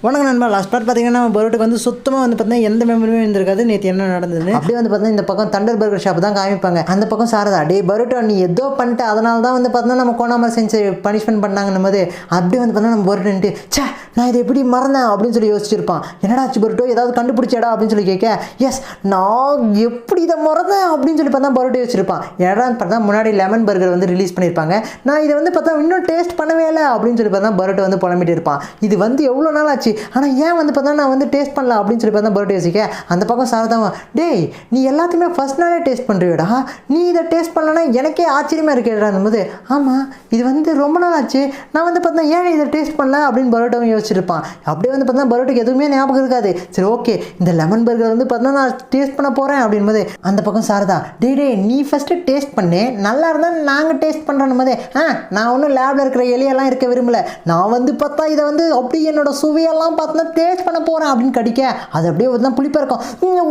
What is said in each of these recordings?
வணக்கம் நண்பா. Last part பார்த்தீங்கன்னா நம்ம பரோட்டுக்கு வந்து சுத்தமாக வந்து பார்த்தீங்கன்னா எந்த மெமரியுமே இருந்திருக்காது. நேற்று என்ன நடந்ததுன்னு அப்படியே வந்து பார்த்தீங்கன்னா இந்த பக்கம் தண்டர் பர்கர் ஷாப் தான் காமிப்பாங்க. அந்த பக்கம் சாரதா டே பரோட்டோ நீ ஏதோ பண்ணிட்டு அதனால தான் வந்து பார்த்தீங்கன்னா நம்ம கோணாமல் செஞ்சு பனிஷ்மெண்ட் பண்ணாங்கன்னும் போது அப்படியே வந்து பார்த்தீங்கன்னா நம்ம பரோட்டோன்ட்டு சே நான் இதை எப்படி மறந்தேன் அப்படின்னு சொல்லி யோசிச்சிருப்பான். என்னடா ஆச்சு பரோட்டோ ஏதாவது கண்டுபிடிச்சடா அப்படின்னு சொல்லி கேட்க எஸ் நான் எப்படி இதை மறந்தேன் அப்படின்னு சொல்லி பார்த்தா பரோட்டோ யோசிச்சிருப்பான். என்னடான்னு பார்த்தா முன்னாடி லெமன் பர்கர் வந்து ரிலீஸ் பண்ணியிருப்பாங்க. நான் இதை வந்து பார்த்தா இன்னும் டேஸ்ட் பண்ணவே இல்லை அப்படின்னு சொல்லி பார்த்தா பரோட்டோ வந்து புலம்பிட்டு இருப்பான். இது வந்து எவ்வளோ நாள் ஆச்சு ஆனால் ஏன் வந்து பார்த்தா நான் வந்து டேஸ்ட் பண்ணல அப்படின்னு சொல்லி பார்த்தா பரோட்டோ யோசிக்க அந்த பக்கம் சாரதாவா டேய் நீ எல்லாத்தையுமே ஃபர்ஸ்ட் நாளே டேஸ்ட் பண்ணுறியோடா நீ இதை டேஸ்ட் பண்ணலன்னா எனக்கே ஆச்சரியமாக இருக்கேடா போது ஆமாம் இது வந்து ரொம்ப நாள் ஆச்சு நான் வந்து பார்த்தா ஏன் இதை டேஸ்ட் பண்ணல அப்படின்னு பரோட்டாவும் யோசிச்சிருப்பான். அப்படியே வந்து பார்த்தா பரோட்டுக்கு எதுவுமே ஞாபகம் இருக்காது. சரி ஓகே இந்த லெமன் பர்கர் வந்து பார்த்தா நான் டேஸ்ட் பண்ண போகிறேன் அப்படின்போது அந்த பக்கம் சாரதா டே நீ ஃபஸ்ட்டு டேஸ்ட் பண்ணு நல்லா இருந்தால் நாங்கள் டேஸ்ட் பண்ணுறோம் போதே நான் ஒன்றும் லேபில் இருக்கிற எலியெல்லாம் இருக்க விரும்பல நான் வந்து பார்த்தா இதை வந்து அப்படி என்னோட சுவையெல்லாம் பார்த்தா டேஸ்ட் பண்ண போகிறேன் அப்படின்னு கடிக்க அது அப்படியே தான் புளிப்பாக இருக்கும்.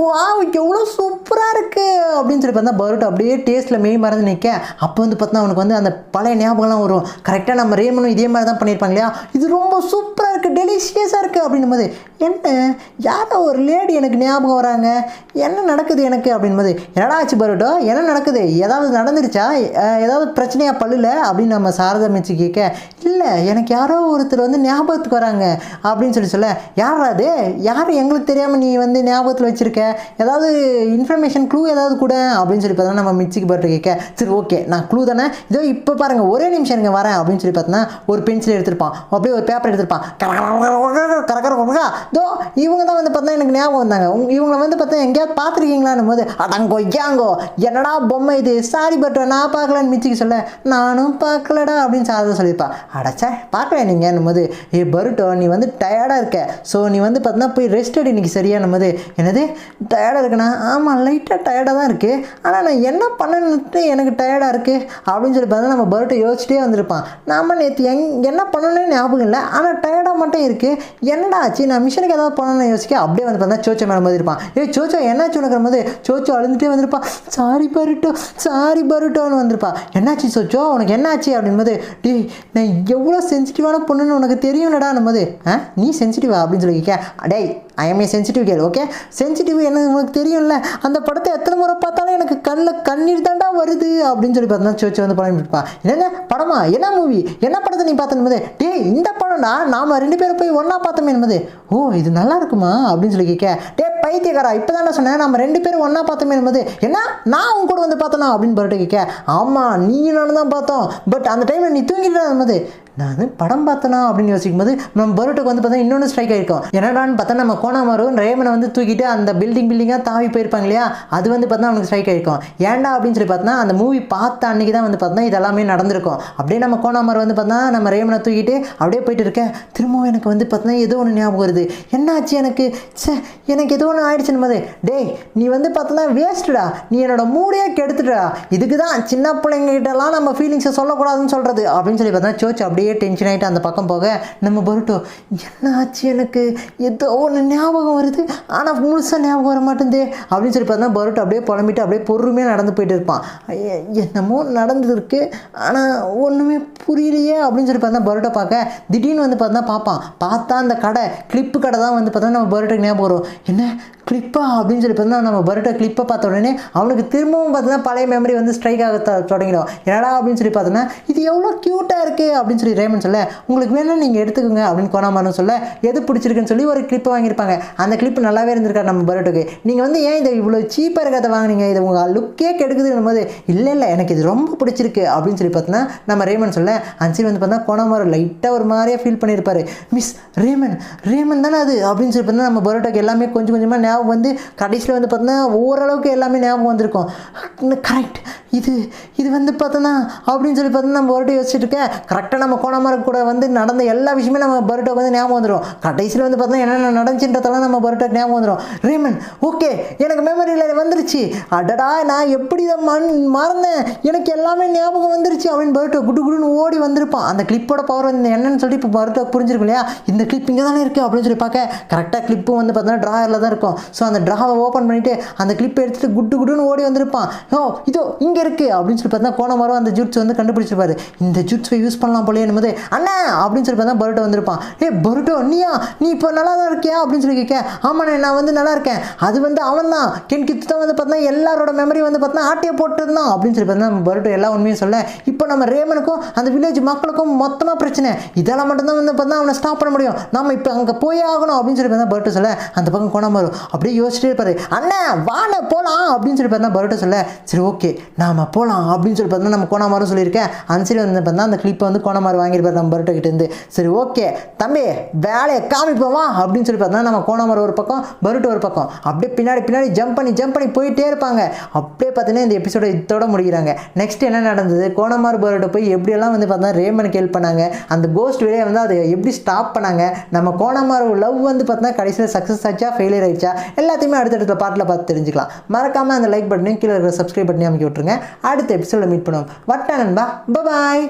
வா எவ்வளோ சூப்பராக இருக்குது அப்படின்னு சொல்லி பார்த்தா பரோட்டா அப்படியே டேஸ்ட்டில் மெய் மறந்து நிற்க அப்போ வந்து பார்த்தா அவனுக்கு வந்து அந்த பழைய ஞாபகம்லாம் வரும். கரெக்டாக நம்ம ரேமனும் இதே மாதிரி தான் பண்ணியிருப்பாங்க இல்லையா இது ரொம்ப சூப்பராக இருக்குது டெலிஷியஸாக இருக்குது அப்படின்னும் போது என்ன யாரோ ஒரு லேடி எனக்கு ஞாபகம் வராங்க என்ன நடக்குது எனக்கு அப்படின்போது என்னடா ஆச்சு பரோட்டோ என்ன நடக்குது ஏதாவது நடந்துருச்சா ஏதாவது பிரச்சனையாக பல்லுல அப்படின்னு நம்ம சாரதா மிச்சு கேட்க இல்லை எனக்கு யாரோ ஒருத்தர் வந்து ஞாபகத்துக்கு வராங்க அப்படின்னு சொல்ல யாரா அது யார் எங்களுக்கு தெரியாமல் நீ வந்து ஞாபகத்தில் வச்சுருக்க ஏதாவது இன்ஃபர்மேஷன் க்ளூ ஏதாவது கூட அப்படின்னு சொல்லி பார்த்தா நம்ம மிச்சிக்கு பரோட்டோ கேட்க சரி ஓகே நான் க்ளூ தானே இதோ இப்போ பாருங்கள் ஒரே நிமிஷம் எனக்கு வரேன் அப்படின்னு சொல்லி பார்த்தோன்னா ஒரு பென்சில் எடுத்திருப்பான் அப்படியே ஒரு பேப்பர் எடுத்திருப்பான் கரகரா இதோ இவங்க தான் வந்து பார்த்தா எனக்கு ஞாபகம் வந்தாங்க இவங்களை வந்து பார்த்தா எங்கேயாவது பார்த்துருக்கீங்களான்னு போது அடங்கோ ஏங்கோ என்னடா பொம்மை இது சாரி பரோட்டோ நான் பார்க்கலான்னு மிச்சிக்கு சொல்ல நானும் பார்க்கலடா அப்படின்னு சாரதா சொல்லியிருப்பான். அடச்சா பார்க்கல நீங்கள் போது பரோட்டோ நீ வந்து டயர்டாக இருக்க ஸோ நீ வந்து பார்த்தீங்கன்னா போய் ரெஸ்ட் எடு இன்றைக்கி சரியான போது என்னது டயர்டாக இருக்குண்ணா ஆமாம் லைட்டாக டயர்டாக தான் இருக்குது ஆனால் நான் என்ன பண்ணணுன்ட்டு எனக்கு டயர்டாக இருக்குது அப்படின்னு சொல்லி பார்த்தா நம்ம பரோட்டோ யோசிச்சிட்டே வந்திருப்பான். நாம் நேற்று என்ன பண்ணணும்னு ஞாபகம் இல்லை ஆனால் டயர்டாக மட்டும் இருக்குது என்னடா ஆச்சு நான் மிஷனுக்கு ஏதாவது பண்ணணும்னு யோசிக்க அப்படியே வந்து பார்த்தா சோச்சோ மேலே மாதிரி இருப்பான். சோச்சோ என்னாச்சு உனக்குற போது சோச்சோ அழுந்துகிட்டே வந்திருப்பான். சாரி பரோட்டோன்னு வந்திருப்பான். என்னாச்சு சோச்சோ உனக்கு என்னாச்சு அப்படின்போது டேய் நான் எவ்வளோ சென்சிட்டிவான பொண்ணுன்னு உனக்கு தெரியும்லடான்னும் போது நீ சென்சிட்டிவா அப்படின்னு சொல்லி டேய் ஐ எம் ஏ சென்சிட்டிவ் கேள் ஓகே சென்சிட்டிவ் என்ன உனக்கு தெரியும்ல அந்த படத்தை எத்தனை முறை பார்த்தாலும் எனக்கு கண்ணீர் தாண்டா வருது அப்படின்னு சொல்லி பார்த்தா சோச்சு வந்து படம் இருப்பான். என்ன படமா என்ன மூவி என்ன படத்தை நீ பார்த்தது டே இந்த படம்னா நாம் ரெண்டு பேரும் போய் ஒன்றா பார்த்தோமே என்பது ஓ இது நல்லா இருக்குமா அப்படின்னு சொல்லி கேட்க டே பைத்தியக்காரா இப்போ தான் சொன்னேன் நம்ம ரெண்டு பேரும் ஒன்றா பார்த்தோமே என்பது என்ன நான் உன் கூட வந்து பார்த்தனா அப்படின்னு பரோட்டோ கேட்க ஆமாம் நீ நானும் தான் பார்த்தோம் பட் அந்த டைமில் நீ தூங்கிட்டு என்பது நான் படம் பார்த்தனா அப்படின்னு யோசிக்கும் போது நம்ம பரோட்டோக்கு வந்து பார்த்தா இன்னொன்று ஸ்ட்ரைக் ஆகிருக்கும். என்னடான்னு பார்த்தா நம்ம கோணாமரும் ரேமனை வந்து தூக்கிட்டு அந்த பில்டிங்காக தாவி போயிருப்பாங்க இல்லையா அது வந்து பார்த்தா அவனுக்கு ஸ்ட்ரைக் ஆகிருக்கும். ஏன்டா அப்படின்னு சொல்லி பார்த்தா அந்த மூவி பார்த்த அன்றைக்கி தான் வந்து பார்த்தா இதெல்லாமே நடந்திருக்கும். அப்படியே நம்ம கோணாமர் வந்து பார்த்தா நம்ம ரேமனை தூக்கிட்டு அப்படியே போயிட்டு இருக்கேன். திரும்பவும் எனக்கு வந்து பார்த்தா ஏதோ ஒன்று ஞாபகம் வருது என்னாச்சு எனக்கு ஏதோ ஒன்று ஆயிடுச்சுன்னு போது டேய் நீ வந்து பார்த்தா வேஸ்ட்டுடா நீ என்னோட மூடையே கெடுத்துட்டா இதுக்கு தான் சின்ன பிள்ளைங்ககிட்டலாம் நம்ம ஃபீலிங்ஸை சொல்லக்கூடாதுன்னு சொல்கிறது அப்படின்னு சொல்லி பார்த்தா சோச்சு அப்படியே டென்ஷன் ஆகிட்டு அந்த பக்கம் போக நம்ம பரோட்டோ என்ன ஆச்சு எனக்கு ஏதோ ஒன்று ஞாபகம் வருது ஆனால் முழுசாக ஞாபகம் வர மாட்டேங்குது அப்படின்னு சொல்லி பார்த்தா பரோட்டோ அப்படியே புலம்பிட்டு அப்படியே பொறுமையாக நடந்து போயிட்டு இருப்பான். என்னமோ நடந்துருக்கு ஆனால் ஒன்றுமே புரியலையே அப்படின்னு சொல்லி பார்த்தா பரோட்டோ பார்க்க திடீர்னு வந்து பார்த்தா அந்த கடை கிளிப்பு கடை தான் வந்து பார்த்தா நம்ம பரோட்டோக்கு ஞாபகம் வரும். என்ன கிளிப்பா அப்படின்னு சொல்லி பார்த்தா நம்ம பரோட்டோ கிளிப்பை பார்த்த உடனே அவனுக்கு திரும்பவும் பார்த்தோன்னா பழைய மெமரி வந்து ஸ்ட்ரைக் ஆக தொடங்கிடும். என்னடா அப்படின்னு சொல்லி பார்த்தோன்னா இது எவ்வளோ க்யூட்டாக இருக்குது அப்படின்னு சொல்லி ரேமன் சொல்ல உங்களுக்கு வேணும் நீங்கள் எடுத்துக்கோங்க அப்படின்னு கோணாமரும் சொல்ல எது பிடிச்சிருக்குன்னு சொல்லி ஒரு கிளிப்பை வாங்கியிருப்பாங்க. அந்த கிளிப் நல்லாவே இருந்திருக்காரு நம்ம பரோட்டோக்கு. நீங்கள் வந்து ஏன் இதை இவ்வளோ சீப்பாக இருக்கிறத வாங்கினீங்க இது உங்கள் லுக்கே கெடுக்குதுன்னும் போது இல்லை எனக்கு இது ரொம்ப பிடிச்சிருக்கு அப்படின்னு சொல்லி பார்த்தோன்னா நம்ம ரேமன் சொல்ல அன்சி வந்து பார்த்தா கோணாமரம் லைட்டாக ஒரு மாதிரியாக ஃபீல் பண்ணியிருப்பாரு. மிஸ் ரேமன் தானே அது அப்படின்னு சொல்லி பார்த்தா நம்ம பரோட்டோக்கு எல்லாமே கொஞ்சம் கொஞ்சமாக ஞாபகம் வந்து கடைசியில் வந்து பார்த்தோன்னா ஓரளவுக்கு எல்லாமே ஞாபகம் வந்திருக்கும். கரெக்ட் இது வந்து பார்த்தோன்னா அப்படின்னு சொல்லி பார்த்தோன்னா நம்ம பரோட்டோ யோசிச்சுட்டு இருக்கேன். கரெக்டாக நம்ம கோணாமரம் கூட வந்து நடந்த எல்லா விஷயமே நம்ம பரோட்டோக்கு வந்து ஞாபகம் வந்துடும். கடைசியில் வந்து பார்த்தா என்னென்ன நடந்துச்சுன்றதெல்லாம் நம்ம பரோட்டோக்கு ஞாபகம் வந்துடும். ரேமன் ஓகே எனக்கு மெமரியில் வந்துருச்சு அடடா நான் எப்படி இதை மறந்தேன் எனக்கு எல்லாமே ஞாபகம் வந்துருச்சு அப்படின்னு பரோட்டோ குடுன்னு ஓடி வந்திருப்பான். அந்த கிளிப்போட பவர் வந்து என்னன்னு சொல்லி இப்போ பரோட்டோ புரிஞ்சிருக்கும் இல்லையா இந்த கிளிப் இங்கே தானே இருக்குது அப்படின்னு சொல்லி பார்க்க கரெக்டாக கிளிப்பும் வந்து பார்த்தோன்னா ட்ராயரில் தான் இருக்கும். ஸோ அந்த ட்ராவை ஓப்பன் பண்ணிவிட்டு அந்த கிளிப்பை எடுத்துகிட்டு குடுன்னு ஓடி வந்திருப்பான். இதோ இங்கே இருக்குது அப்படின்னு சொல்லி பார்த்தா கோணமாரும் அந்த ஜூட்ஸ் வந்து கண்டுபிடிச்சிருப்பாரு. இந்த ஜூட்ஸை யூஸ் பண்ணலாம் போலே என்னது அண்ணா அப்படின்னு சொல்லி பார்த்தா பரோட்டோ வந்திருப்பான். பரோட்டோ நீ இப்போ நல்லா தான் இருக்கியா அப்படின்னு சொல்லி கேட்க, ஆமாண்ணே நான் வந்து நல்லா இருக்கேன், அது வந்து அவன் தான் கென்கித்து தான் வந்து பார்த்தா எல்லாரோட மெமரி வந்து பார்த்தா ஆட்டியை போட்டுருந்தான் அப்படின்னு சொல்லி பார்த்தா நம்ம பரோட்டோ எல்லா உண்மையும் சொல்ல, இப்போ நம்ம ரேமனுக்கும் அந்த வில்லேஜ் மக்களுக்கும் மொத்தமாக பிரச்சனை, இதெல்லாம் மட்டும்தான் வந்து பார்த்தா அவனை ஸ்டாப் பண்ண முடியும், நம்ம இப்போ அங்கே போயே ஆகணும் அப்படின்னு சொல்லி பார்த்தா பரோட்டோ சொல்ல, அந்த பக்கம் கோணமாரு அப்படியே யோசிச்சுட்டே இருப்பாரு. அண்ணா வாண்ண போகலாம் அப்படின்னு சொல்லி பார்த்தா பரோட்டோ சொல்ல, சரி ஓகே நாம போகலாம் அப்படின்னு சொல்லி பார்த்தா நம்ம கோணமாரும் சொல்லியிருக்கேன். அந்த சரி வந்து பார்த்தா அந்த கிளிப்பை வந்து கோணமாரு வாங்கியிருப்பாரு நம்ம பரோட்டோ கிட்டேருந்து. சரி ஓகே தம்பி வேலையை காமிப்போமா அப்படின்னு சொல்லி பார்த்தா நம்ம கோணமாரு ஒரு பக்கம் பரோட்டோ ஒரு பக்கம் அப்படியே பின்னாடி ஜம்ப் பண்ணி போயிட்டே இருப்பாங்க. அப்படியே பார்த்தீங்கன்னா இந்த எபிசோட இதோட முடிக்கிறாங்க. நெக்ஸ்ட் என்ன நடந்தது, கோணமாரு பரோட்டோ போய் எப்படியெல்லாம் வந்து பார்த்தா ரேமனுக்கு ஹெல்ப் பண்ணாங்க, அந்த கோஸ்ட் வேலையை வந்து அதை எப்படி ஸ்டாப் பண்ணாங்க, நம்ம கோணமாரு லவ் வந்து பார்த்தா கடைசியில் சக்ஸஸ் ஆச்சா ஃபெயிலியர் ஆயிடுச்சா, எல்லாத்தையுமே அடுத்தடுத்த பாட்டில் பார்த்து தெரிஞ்சுக்கலாம். மறக்காமல் அந்த லைக் பட்டனையும் கீழே இருக்கிற சப்ஸ்கிரைப் பண்ணி அமைக்க விட்டுருங்க. அடுத்த எபிசோட மீட் பண்ணுவோம். வட்டா நண்பா, பாய்.